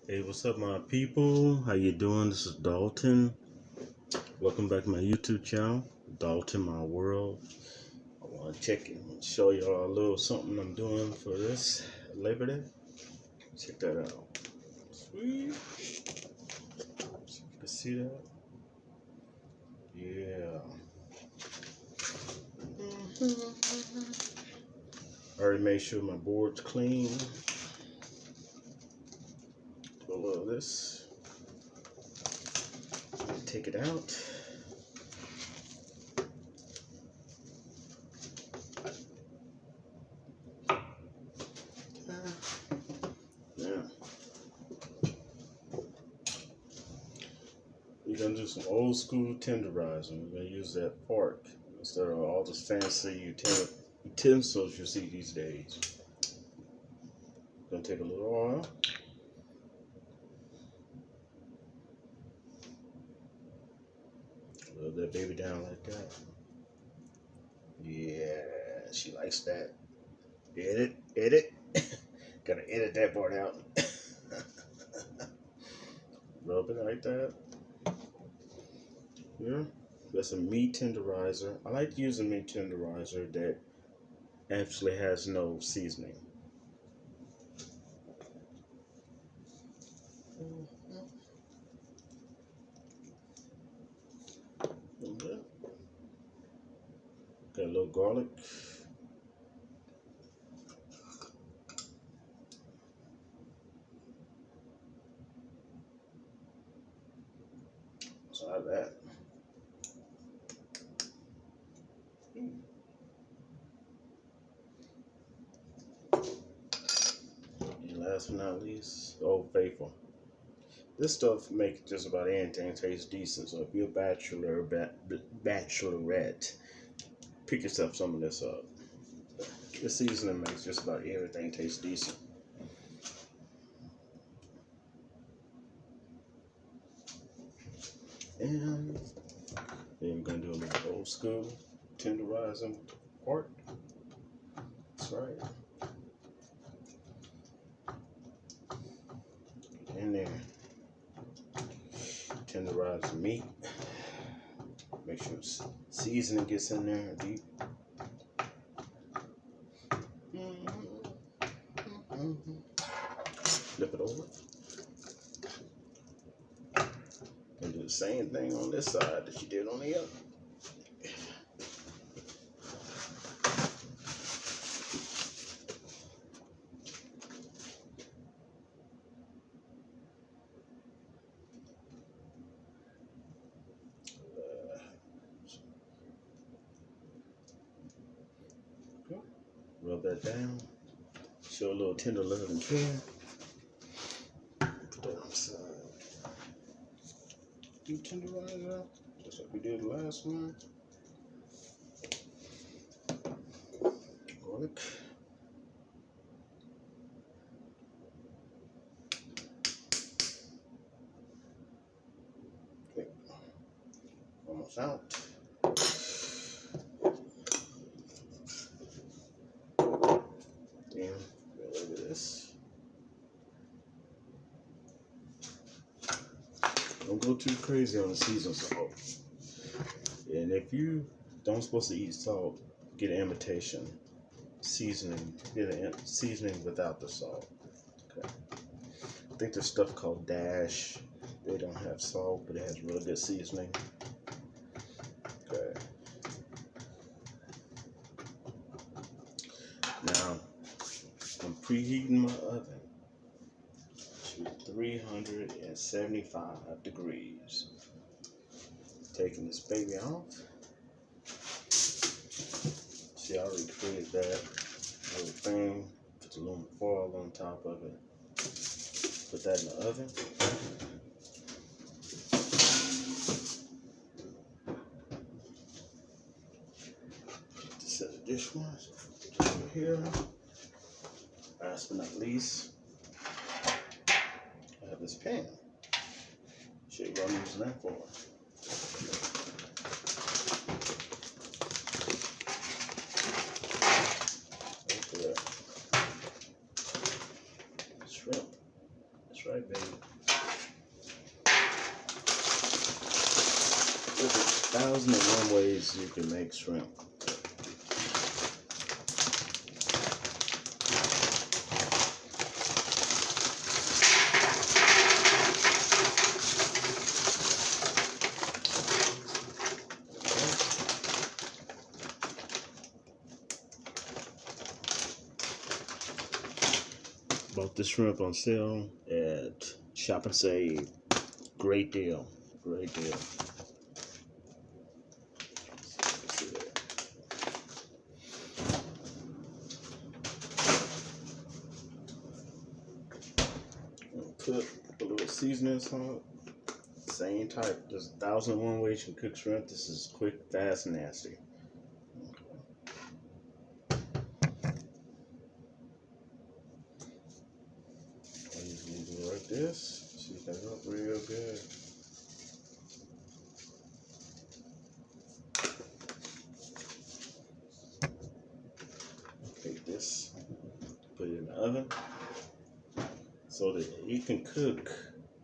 Hey, what's up, my people? How you doing? This is Dalton. Welcome back to my YouTube channel, Dalton My World. I want to check and show y'all a little something I'm doing for this Labor Day. Check that out. Sweet. You can see that? Yeah. I already made sure my board's clean. Do a little of this. Take it out. Yeah. We're gonna do some old school tenderizing. We're gonna use that fork instead of all the fancy utensils you see these days. Gonna take a little oil. Rub that baby down like that. Yeah, she likes that. Edit. Gotta edit that part out. Rub it like that. Yeah, that's a meat tenderizer. I like to use a meat tenderizer that actually has no seasoning. Got a little garlic. Try that. And last but not least, Old Faithful. This stuff makes just about anything taste decent. So if you're a bachelor or bachelorette, pick yourself some of this up. The seasoning makes just about everything taste decent. And then we're gonna do a little old school tenderizing part. That's right. Get in there. Tenderize the meat. Make sure seasoning gets in there deep. Flip it over. And do the same thing on this side that you did on the other. Rub that down. Show a little tender love and care. Put that on the side. Do tenderize out, just like we did the last one. Garlic. Okay. Almost out. Then get rid of this. Don't go too crazy on the seasoned salt. And if you don't supposed to eat salt, get an imitation seasoning. Get a seasoning without the salt. Okay. I think there's stuff called Dash. They don't have salt, but it has really good seasoning. Okay. Now I'm preheating my oven to 375 degrees. Taking this baby off. See, I already created that little thing. Put aluminum foil on top of it. Put that in the oven. Set the dishwasher over here. Last but not least, I have this pan. Show you what I'm using that for. Shrimp. That's right, baby. There's 1,001 ways you can make shrimp. Bought this shrimp on sale at Shop and Save. Great deal. Great deal. Put a little seasoning salt. Same type. There's 1,001 ways you can cook shrimp. This is quick, fast, and nasty. Like this, sheet that up real good. Take this, put it in the oven so that it can cook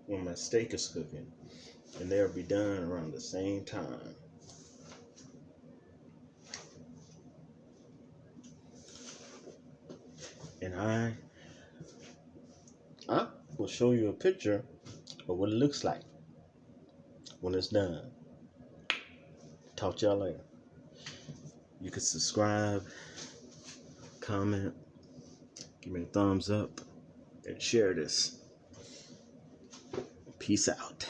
when my steak is cooking, and they'll be done around the same time. And I will show you a picture of what it looks like when it's done. Talk to y'all later. You can subscribe, comment, give me a thumbs up, and share this. Peace out.